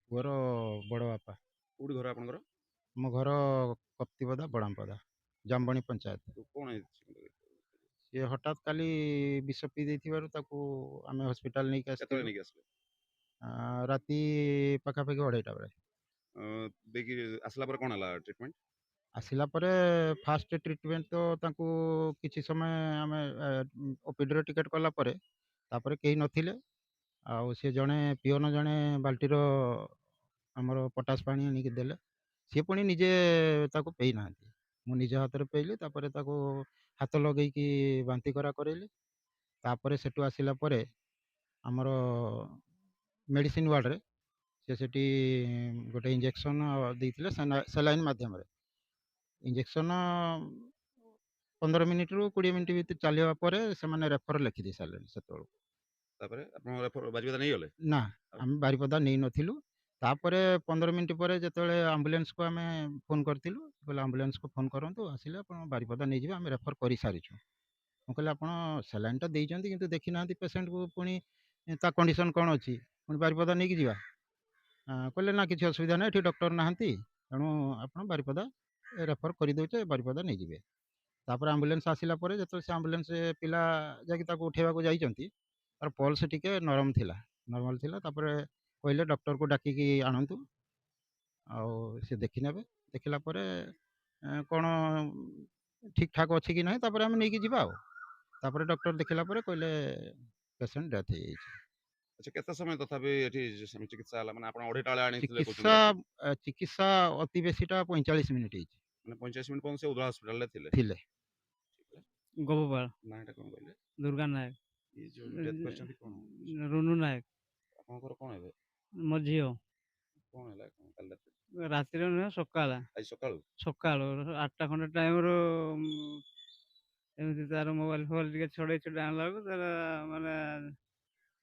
ପୁଅର ବଡ଼ ବାପା। କୋଉଠି ଘର ଆପଣଙ୍କର? ଆମ ଘର କପ୍ତିପଦା ବଡ଼ାମପଦା ଜାମବଣି ପଞ୍ଚାୟତ। କଣ ହେଇଛି? ସିଏ ହଠାତ୍ କାଲି ବିଷ ପିଇ ଦେଇଥିବାରୁ ତାକୁ ଆମେ ହସ୍ପିଟାଲ ନେଇକି କେତେବେଳେ ଆସିଥିଲୁ। ନେଇକି ଆସିଲେ? ରାତି ପାଖାପାଖି 2:30 ବେଳେ। ଦେଇକି ଆସିଲା ପରେ କଣ ହେଲା ଟ୍ରିଟମେଣ୍ଟ? ଆସିଲା ପରେ ଫାଷ୍ଟ ଟ୍ରିଟମେଣ୍ଟ ତ ତାଙ୍କୁ କିଛି ସମୟ ଆମେ ଓପିଡ଼ିର ଟିକେଟ୍ କଲା ପରେ ତାପରେ କେହି ନଥିଲେ। ଆଉ ସେ ଜଣେ ପିଅନ ଜଣେ ବାଲ୍ଟିର ଆମର ପଟାସ ପାଣି ଆଣିକି ଦେଲେ। ସିଏ ପୁଣି ନିଜେ ତାକୁ ପେଇ ନାହାନ୍ତି, ମୁଁ ନିଜ ହାତରେ ପେଇଲି। ତାପରେ ତାକୁ ହାତ ଲଗେଇକି ବାନ୍ତି କରାଇଲି। ତାପରେ ସେଠୁ ଆସିଲା ପରେ ଆମର ମେଡ଼ିସିନ ୱାର୍ଡ଼ରେ ସେ ସେଠି ଗୋଟେ ଇଞ୍ଜେକ୍ସନ୍ ଦେଇଥିଲେ ସାଲାଇନ୍ ମାଧ୍ୟମରେ। ଇଞ୍ଜେକ୍ସନ୍ 15 ମିନିଟରୁ 20 ମିନିଟ୍ ଭିତରେ ଚାଲିବା ପରେ ସେମାନେ ରେଫର ଲେଖିଦେଇ ସାରିଲେଣି ସେତେବେଳକୁ। ତାପରେ ଆପଣ ବାରିପଦା ନେଇଗଲେ? ନା, ଆମେ ବାରିପଦା ନେଇନଥିଲୁ। ତାପରେ 15 ମିନିଟ୍ ପରେ ଯେତେବେଳେ ଆମ୍ବୁଲାନ୍ସକୁ ଆମେ ଫୋନ୍ କରିଥିଲୁ, କହିଲେ ଆମ୍ବୁଲାନ୍ସକୁ ଫୋନ୍ କରନ୍ତୁ, ଆସିଲେ ଆପଣ ବାରିପଦା ନେଇଯିବେ, ଆମେ ରେଫର କରିସାରିଛୁ। ମୁଁ କହିଲି ଆପଣ ସାଲାଇନ୍ଟା ଦେଇଛନ୍ତି କିନ୍ତୁ ଦେଖିନାହାନ୍ତି ପେସେଣ୍ଟକୁ, ପୁଣି ତା କଣ୍ଡିସନ୍ କ'ଣ ଅଛି, ପୁଣି ବାରିପଦା ନେଇକି ଯିବା? କହିଲେ ନା, କିଛି ଅସୁବିଧା ନାହିଁ, ଏଠି ଡକ୍ଟର ନାହାନ୍ତି, ତେଣୁ ଆପଣ ବାରିପଦା ରେଫର କରିଦେଉଛେ, ବାରିପଦା ନେଇଯିବେ। ତାପରେ ଆମ୍ବୁଲାନ୍ସ ଆସିଲା ପରେ ଯେତେବେଳେ ସେ ଆମ୍ବୁଲାନ୍ସ ପିଲା ଯାଇକି ତାକୁ ଉଠାଇବାକୁ ଯାଇଛନ୍ତି, ତାର ପଲ୍ସ ଟିକେ ନରମାଲ୍ ଥିଲା। ତାପରେ କହିଲେ ଡକ୍ଟରକୁ ଡାକିକି ଆଣନ୍ତୁ, ଆଉ ସେ ଦେଖିନେବେ। ଦେଖିଲା ପରେ କ'ଣ ଠିକ୍ ଠାକ୍ ଅଛି କି ନାହିଁ, ତାପରେ ଆମେ ନେଇକି ଯିବା ଆଉ। ତାପରେ ଡକ୍ଟର ଦେଖିଲା ପରେ କହିଲେ ପେସେଣ୍ଟ ଡେଥ୍ ହେଇଯାଇଛି। ଆଚ୍ଛା, କେତେ ସମୟ ତଥାପି ଏଠି ଚିକିତ୍ସା ହେଲା? ମାନେ ଆପଣ 2:30 ବେଳେ ଆଣିଥିଲେ କହୁଛନ୍ତି ଚିକିତ୍ସା ରାତି, ଚିକିତ୍ସା ଅତି ବେଶୀଟା 45 ମିନିଟ୍ ହେଇଛି। ମାନେ 45 ମିନିଟ୍ ପର୍ଯ୍ୟନ୍ତ ସେ ଉଦଳା ହସ୍ପିଟାଲରେ ଥିଲେ? ଥିଲେ। ଗୋପାଳ ନାଁଟା କଣ କହିଲେ? ଦୁର୍ଗା ନାୟକ, ଇଏ ଯୋଉ ଡେଥ୍ କରିଛନ୍ତି କଣ? ରୁନୁ ନାୟକ, ଆପଣଙ୍କର କଣ ହେବେ? ମୋ ଝିଅ। କଣ ହେଲା କଣ କାଲି ରାତିରେ? ରାତିରେ ନୁହେଁ, ସକାଳ ଆଜି ସକାଳୁ? ସକାଳୁ 8ଟା ଖଣ୍ଡେ ଟାଇମ୍ରୁ ଏମିତି ତାର ମୋବାଇଲ ଫୋବାଇଲ ଟିକେ ଛଡ଼େଇ ଆଣିଲା ବେଳକୁ ତାର ମାନେ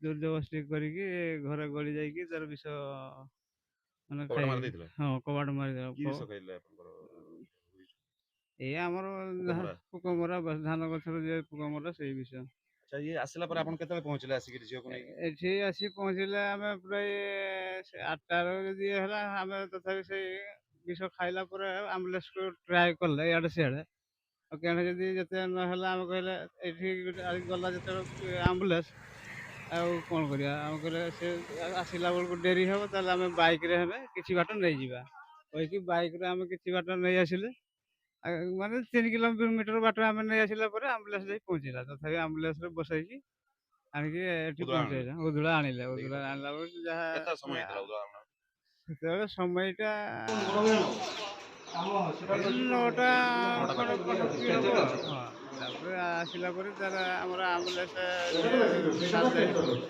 ଜୋର ଜବରଦସ୍ତି କରିକି ଘରେ ଗଳି ଯାଇକି ତାର ବିଷ ମାନେ କବାଟ ମାରି ଦେଇଥିଲ? ହଁ, କବାଟ କି ମାରିଦେବ। ବିଷ ଖାଇଲେ ଆପଣଙ୍କର? ଏଇ ଆମର ଯାହା ପୋକମରା? ପୋକମରା, ଧାନ ଗଛର ଯେ ପୋକମରା, ସେଇ ବିଷ। ଆଚ୍ଛା, ଇଏ ଆସିଲା ପରେ ଆପଣ କେତେବେଳେ ପହଞ୍ଚିଲେ ଆସିକି ଝିଅକୁ ନେଇକି? ଏଠି ଆସି ପହଞ୍ଚିଲେ ଆମେ ପ୍ରାୟ 8ଟାରୁ ଯଦି ହେଲା, ଆମେ ତଥାପି ସେଇ ବିଷ ଖାଇଲା ପରେ ଆମ୍ବୁଲାନ୍ସକୁ ଟ୍ରାଏ କଲେ ଇଆଡ଼େ ସିଆଡ଼େ। ଆଉ କେଣେ ଯଦି ଯେତେ ନହେଲା, ଆମେ କହିଲେ ଏଇଠି ଗଲା ଯେତେବେଳେ ଆମ୍ବୁଲାନ୍ସ, ଆଉ କ'ଣ କରିବା? ଆମେ କହିଲେ ସେ ଆସିଲା ବେଳକୁ ଡେରି ହେବ, ତାହେଲେ ଆମେ ବାଇକ୍ରେ ହେଲେ କିଛି ବାଟ ନେଇଯିବା କହିକି ବାଇକ୍ରେ ଆମେ କିଛି ବାଟ ନେଇ ଆସିଲେ। ମାନେ 3 କିଲୋମିଟର ବାଟ ଆମେ ନେଇ ଆସିଲା ପରେ ଆମ୍ବୁଲାନ୍ସ ଯାଇ ପହଞ୍ଚିଲା। ତଥାପି ଆମ୍ବୁଲାନ୍ସରେ ବସେଇକି ଆଣିକି ଏଠି ଉଦଳା ଆଣିଲେ? ପହଞ୍ଚେଇଲା। ଉଦଳା ଆଣିଲେ। ଉଦଳା ଆଣିଲା ବେଳକୁ ଯାହା କେତେ ସମୟ ହେଇଥିଲା ଉଦଳା ଆଣିଲା? ସେତେବେଳେ সময়ଟା 9ଟା 9ଟା ଖଣ୍ଡେ ପାଖାପାଖି। ପାଖାପାଖି ହେବ। ହଁ, ତାପରେ ଆସିଲା ପରେ ତାର ଆମର ଆମ୍ବୁଲାନ୍ସ ଯିଏ ସାର୍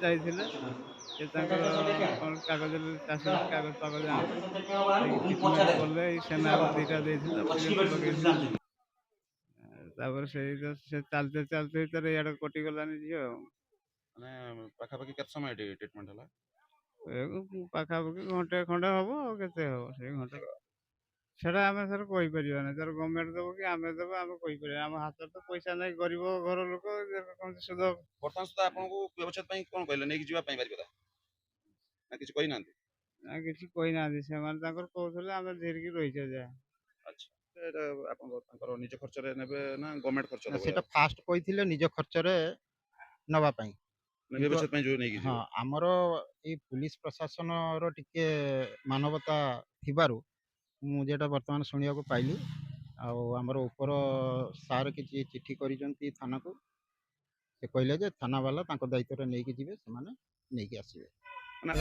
ଯାଇଥିଲେ, ସେ ତାଙ୍କର କ'ଣ ଚାଷୀ କାଗଜ ଫାଗଜ ଆଣିକି ଯାଇକି ଟ୍ରିଟମେଣ୍ଟ କଲେ। ଏଇ ସେନାର 2ଟା ଦେଇଥିଲେ, ଅକ୍ସିଜେନ୍ ଲଗେଇଥିଲେ। ତାପରେ ସେ ଚାଲତେ ଚାଲତେ ତାର ଇଆଡ଼େ କଟିଗଲାନି ଝିଅ ଆଉ। ମାନେ ପାଖାପାଖି କେତେ ସମୟ ଏଠି ଟ୍ରିଟମେଣ୍ଟ ହେଲା? ପାଖାପାଖି ଘଣ୍ଟେ ଖଣ୍ଡେ ହେବ। ଆଉ କେତେ ହେବ ସେଇ ଘଣ୍ଟେ? ସେଟା ଆମେ ସାର୍ କହିପାରିବାନି। ତାର ଗଭର୍ଣ୍ଣମେଣ୍ଟ ଦେବ କି ଆମେ ଦେବ, ଆମେ କହିପାରିବା। ଆମ ହାତରେ ତ ପଇସା ନାହିଁ, ଗରିବ ଘର ଲୋକ, କୌଣସି ସୁଧ। ବର୍ତ୍ତମାନ ସୁଦ୍ଧା ଆପଣଙ୍କୁ ବ୍ୟବଚ୍ଛେଦ ପାଇଁ କଣ କହିଲେ, ନେଇକି ଯିବା ପାଇଁ ବାରିପଦା? ନା କିଛି କହିନାହାନ୍ତି? କିଛି କହିନାହାନ୍ତି। ସେମାନେ ତାଙ୍କର କହୁଥିଲେ, ଆମେ ଧରିକି ରହିଛେ ଯାହା। ଆଚ୍ଛା, ଏଇଟା ଆପଣଙ୍କ ତାଙ୍କର ନିଜ ଖର୍ଚ୍ଚରେ ନେବେ ନା ଗଭର୍ଣ୍ଣମେଣ୍ଟ ଖର୍ଚ୍ଚ ଦେବ? ସେଇଟା ଫାଷ୍ଟ କହିଥିଲେ ନିଜ ଖର୍ଚ୍ଚରେ ନେବା ପାଇଁ, କିନ୍ତୁ ବ୍ୟବଚ୍ଛେଦ ପାଇଁ ଯୋଉ ନେଇକି ହଁ, ଯିବେ? ଆମର ଏଇ ପୁଲିସ ପ୍ରଶାସନର ଟିକେ ମାନବତା ଥିବାରୁ ମୁଁ ଯେଟା ବର୍ତ୍ତମାନ ଶୁଣିବାକୁ ପାଇଲି, ଆଉ ଆମର ଉପର ସାର୍ କିଛି ଚିଠି କରିଛନ୍ତି ଥାନାକୁ। ସେ କହିଲେ ଯେ ଥାନାବାଲା ତାଙ୍କ ଦାୟିତ୍ୱରେ ନେଇକି ଯିବେ, ସେମାନେ ନେଇକି ଆସିବେ। ମାନେ